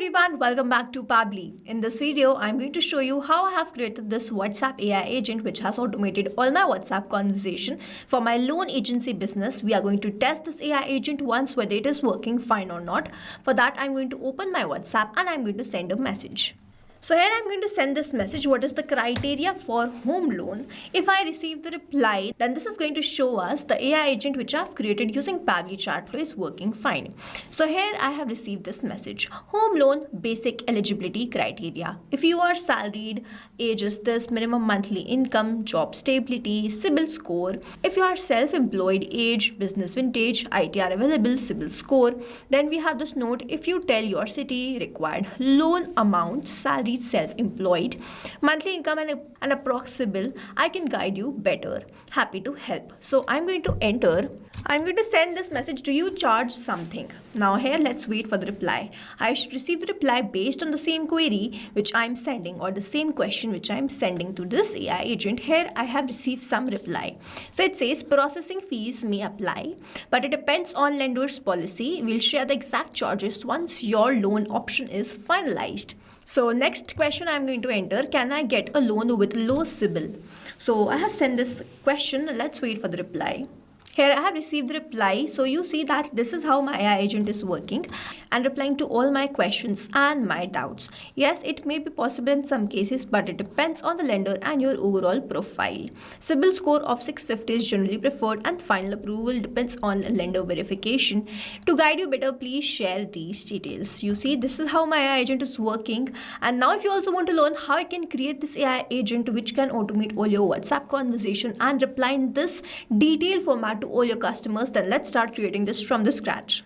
everyone, welcome back to Pabbly. In this video, I'm going to show you how I have created this WhatsApp AI agent which has automated all my WhatsApp conversation for my loan agency business. We are going to test this AI agent once whether it is working fine or not. For that, I'm going to open my WhatsApp and I'm going to send a message. So here I'm going to send this message. What is the criteria for home loan? If I receive the reply, then this is going to show us the AI agent which I've created using Pabbly chat flow is working fine. So here I have received this message. Home loan basic eligibility criteria. If you are salaried, age is this, minimum monthly income, job stability, CIBIL score. If you are self-employed, age, business vintage, ITR available, CIBIL score. Then we have this note. If you tell your city, required loan amount, salary, self-employed, monthly income and approximate, I can guide you better. Happy to help. So I'm going to enter. I'm going to send this message. Do you charge something? Now here let's wait for the reply. I should receive the reply based on the same query which I'm sending or the same question which I'm sending to this AI agent. Here I have received some reply. So it says processing fees may apply, but it depends on lender's policy. We'll share the exact charges once your loan option is finalized. So next question I'm going to enter, can I get a loan with low CIBIL? So I have sent this question. Let's wait for the reply. Here I have received the reply. So you see that this is how my AI agent is working and replying to all my questions and my doubts. Yes, it may be possible in some cases, but it depends on the lender and your overall profile. CIBIL score of 650 is generally preferred and final approval depends on lender verification. To guide you better, please share these details. You see, this is how my AI agent is working. And now if you also want to learn how I can create this AI agent which can automate all your WhatsApp conversation and reply in this detailed format to all your customers, then let's start creating this from the scratch.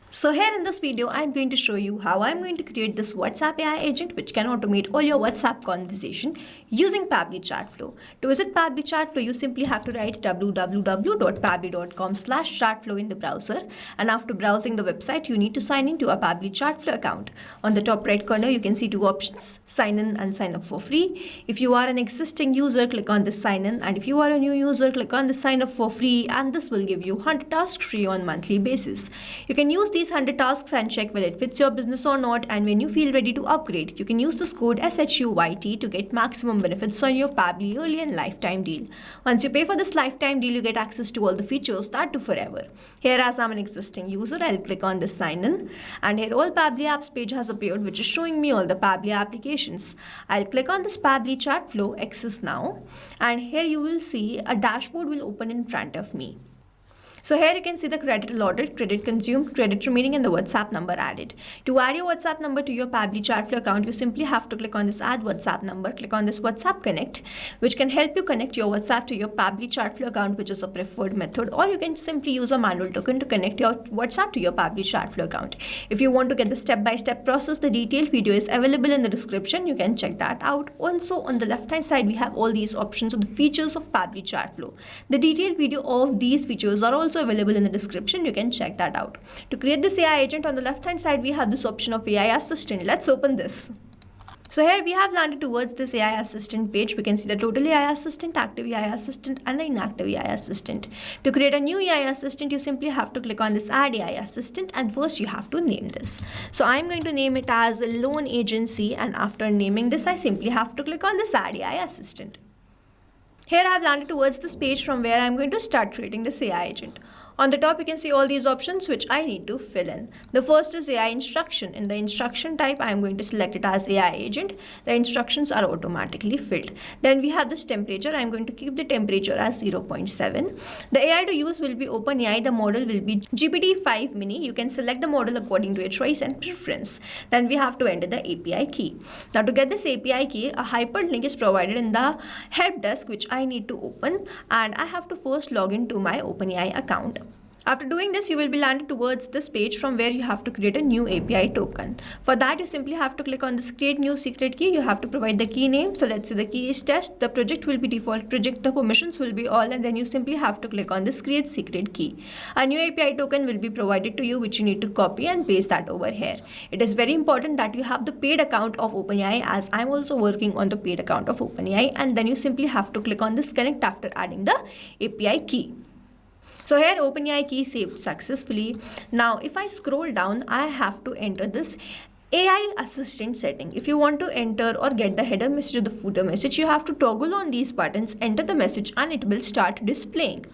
So here in this video, I'm going to show you how I'm going to create this WhatsApp AI agent which can automate all your WhatsApp conversation using Pabbly chat flow. To visit Pabbly chat flow, you simply have to write www.pabbly.com/chatflow in the browser. And after browsing the website, you need to sign in to a Pabbly chat flow account. On the top right corner, you can see two options, sign in and sign up for free. If you are an existing user, click on this sign in. And if you are a new user, click on the sign up for free. And this will give you 100 tasks free on monthly basis. You can use these 100 tasks and check whether it fits your business or not, and when you feel ready to upgrade, you can use this code SHUYT to get maximum benefits on your Pabbly early and lifetime deal. Once you pay for this lifetime deal, you get access to all the features that do forever. Here, as I'm an existing user, I'll click on the sign in, and here all Pabbly apps page has appeared which is showing me all the Pabbly applications. I'll click on this Pabbly chat flow access now, and here you will see a dashboard will open in front of me. So here you can see the credit allotted, credit consumed, credit remaining, and the WhatsApp number added. To add your WhatsApp number to your Pabbly chat flow account, you simply have to click on this add WhatsApp number, click on this WhatsApp connect, which can help you connect your WhatsApp to your Pabbly chat flow account, which is a preferred method, or you can simply use a manual token to connect your WhatsApp to your Pabbly chat flow account. If you want to get the step-by-step process, the detailed video is available in the description. You can check that out. Also on the left-hand side, we have all these options of the features of Pabbly chat flow. The detailed video of these features are also available in the description. You can check that out. To create this AI agent, on the left hand side we have this option of AI assistant. Let's open this. So here we have landed towards this AI assistant page. We can see the total AI assistant, active AI assistant, and the inactive AI assistant. To create a new AI assistant, you simply have to click on this add AI assistant, and first you have to name this. So I'm going to name it as a loan agency, and after naming this, I simply have to click on this add AI assistant. Here I have landed towards this page from where I'm going to start creating this AI agent. On the top, you can see all these options which I need to fill in. The first is AI instruction. In the instruction type, I am going to select it as AI agent. The instructions are automatically filled. Then we have this temperature. I am going to keep the temperature as 0.7. The AI to use will be OpenAI. The model will be GPT-5 mini. You can select the model according to your choice and preference. Then we have to enter the API key. Now to get this API key, a hyperlink is provided in the help desk which I need to open, and I have to first log into my OpenAI account. After doing this, you will be landed towards this page from where you have to create a new API token. For that, you simply have to click on this create new secret key. You have to provide the key name. So let's say the key is test. The project will be default project. The permissions will be all, and then you simply have to click on this create secret key. A new API token will be provided to you which you need to copy and paste that over here. It is very important that you have the paid account of OpenAI, as I'm also working on the paid account of OpenAI, and then you simply have to click on this connect after adding the API key. So here OpenAI key saved successfully. Now if I scroll down, I have to enter this AI assistant setting. If you want to enter or get the header message or the footer message, you have to toggle on these buttons, enter the message, and it will start displaying.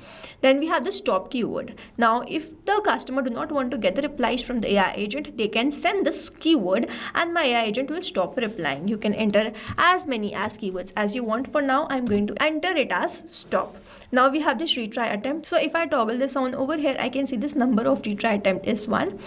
Then we have the stop keyword. Now, if the customer do not want to get the replies from the AI agent, they can send this keyword and my AI agent will stop replying. You can enter as many as keywords as you want. For now, I'm going to enter it as stop. Now we have this retry attempt. So if I toggle this on over here, I can see this number of retry attempt is 1.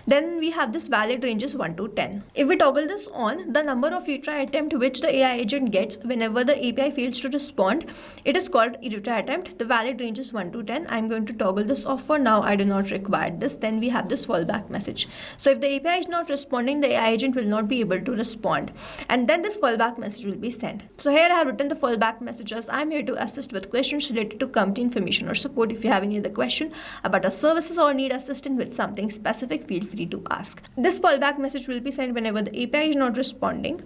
Then we have this valid range is 1 to 10. If we toggle this on, the number of retry attempt which the AI agent gets whenever the API fails to respond, it is called retry attempt. The valid range is 1 to 10. I'm going to toggle this off for now. I do not require this. Then we have this fallback message. So if the API is not responding, the AI agent will not be able to respond. And then this fallback message will be sent. So here I have written the fallback messages. I'm here to assist with questions related to company information or support. If you have any other question about our services or need assistance with something specific, feel free to ask. This fallback message will be sent whenever the API is not responding.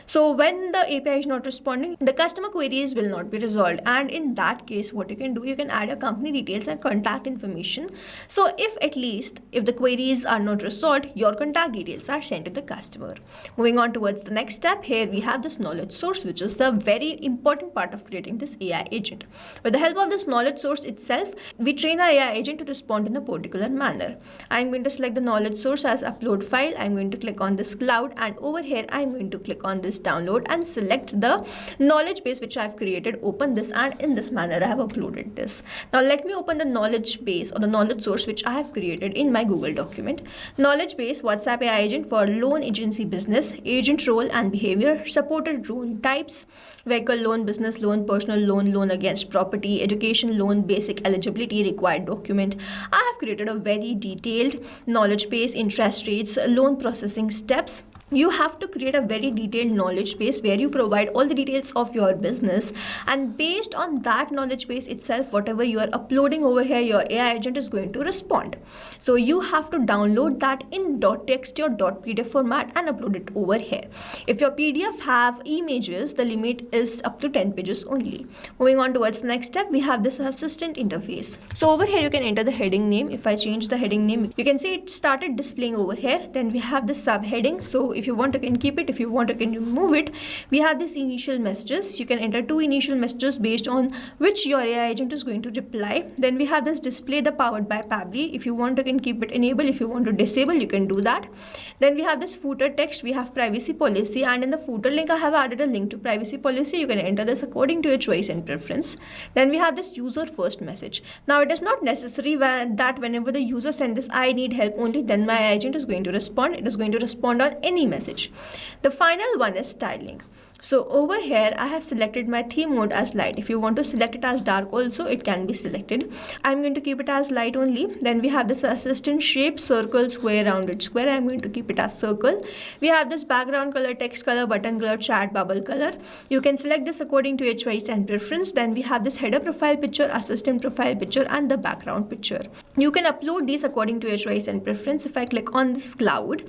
So when the API is not responding, the customer queries will not be resolved. And in that case, what you can do, you can add your company details and contact information. So if the queries are not resolved, your contact details are sent to the customer. Moving on towards the next step, here we have this knowledge source, which is the very important part of creating this AI agent. With the help of this knowledge source itself, we train our AI agent to respond in a particular manner. I'm going to select the knowledge source as upload file. I'm going to click on this cloud, and over here I'm going to click on this download and select the knowledge base which I've created. Open this, and in this manner I have uploaded this. Now let me open the knowledge base or the knowledge source which I have created in my Google document. Knowledge base WhatsApp AI agent for loan agency business, agent role and behavior, supported loan types, vehicle loan, business loan, personal loan, loan against property, education loan, basic eligibility, required document. I have created a very detailed knowledge base, interest rates, loan processing steps. You have to create a very detailed knowledge base where you provide all the details of your business, and based on that knowledge base itself, whatever you are uploading over here, your AI agent is going to respond. So you have to download that in .txt or .pdf format and upload it over here. If your PDF have images, the limit is up to 10 pages only. Moving on towards the next step, we have this assistant interface. So over here you can enter the heading name. If I change the heading name, you can see it started displaying over here. Then we have the subheading. So if you want, you can keep it. If you want, you can remove it. We have this initial messages. You can enter 2 initial messages based on which your AI agent is going to reply. Then we have this display the powered by Pabbly. If you want, you can keep it enable. If you want to disable, you can do that. Then we have this footer text. We have privacy policy, and in the footer link I have added a link to privacy policy. You can enter this according to your choice and preference. Then we have this user first message. Now it is not necessary that whenever the user sends this I need help, only then my agent is going to respond. It is going to respond on any message. The final one is styling. So over here I have selected my theme mode as light. If you want to select it as dark also, it can be selected. I'm going to keep it as light only. Then we have this assistant shape, circle, square, rounded square. I'm going to keep it as circle. We have this background color, text color, button color, chat bubble color. You can select this according to your choice and preference. Then we have this header profile picture, assistant profile picture, and the background picture. You can upload these according to your choice and preference. If I click on this cloud,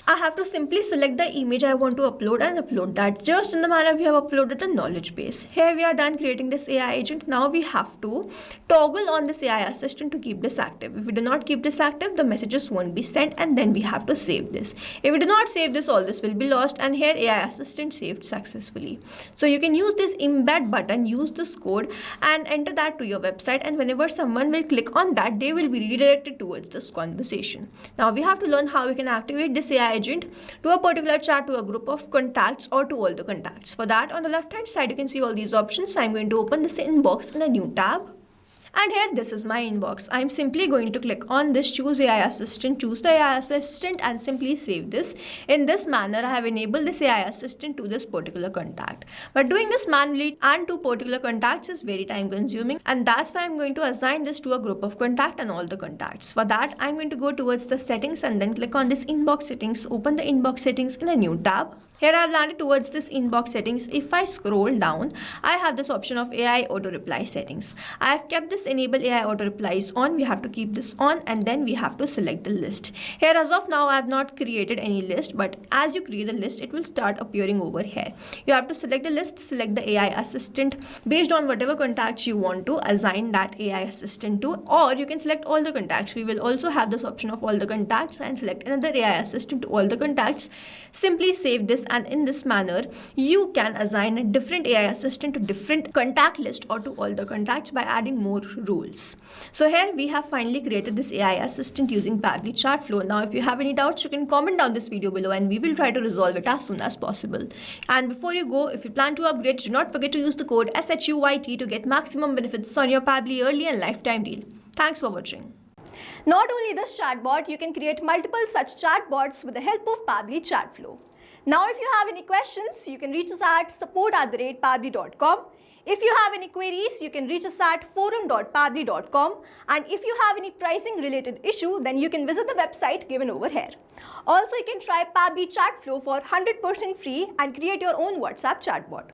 I have to simply select the image I want to upload and upload that just in the manner we have uploaded the knowledge base. Here we are done creating this AI agent. Now we have to toggle on this AI assistant to keep this active. If we do not keep this active, the messages won't be sent, and then we have to save this. If we do not save this, all this will be lost, and here AI assistant saved successfully. So you can use this embed button, use this code and enter that to your website, and whenever someone will click on that, they will be redirected towards this conversation. Now we have to learn how we can activate this AI agent to a particular chat, to a group of contacts, or to all the contacts. For that, on the left hand side you can see all these options. I'm going to open this inbox in a new tab. And here this is my inbox. I'm simply going to click on this choose AI assistant, choose the AI assistant, and simply save this. In this manner, I have enabled this AI assistant to this particular contact. But doing this manually and to particular contacts is very time consuming, and that's why I'm going to assign this to a group of contact and all the contacts. For that, I'm going to go towards the settings and then click on this inbox settings, open the inbox settings in a new tab. Here I have landed towards this inbox settings. If I scroll down, I have this option of AI auto reply settings. I have kept this enable AI auto replies on. We have to keep this on, and then we have to select the list. Here as of now I have not created any list, but as you create the list it will start appearing over here. You have to select the list, select the AI assistant based on whatever contacts you want to assign that AI assistant to, or you can select all the contacts. We will also have this option of all the contacts and select another AI assistant to all the contacts. Simply save this, and in this manner you can assign a different AI assistant to different contact list or to all the contacts by adding more rules. So here we have finally created this AI assistant using Pabbly chat flow. Now if you have any doubts, you can comment down this video below and we will try to resolve it as soon as possible. And before you go, if you plan to upgrade, do not forget to use the code SHUYT to get maximum benefits on your Pabbly early and lifetime deal. Thanks for watching. Not only this chatbot, you can create multiple such chatbots with the help of Pabbly Chatflow. Now if you have any questions, you can reach us at support@pabbly.com. If you have any queries, you can reach us at forum.pabbly.com. And if you have any pricing related issue, then you can visit the website given over here. Also, you can try Pabbly Chatflow for 100% free and create your own WhatsApp chatbot.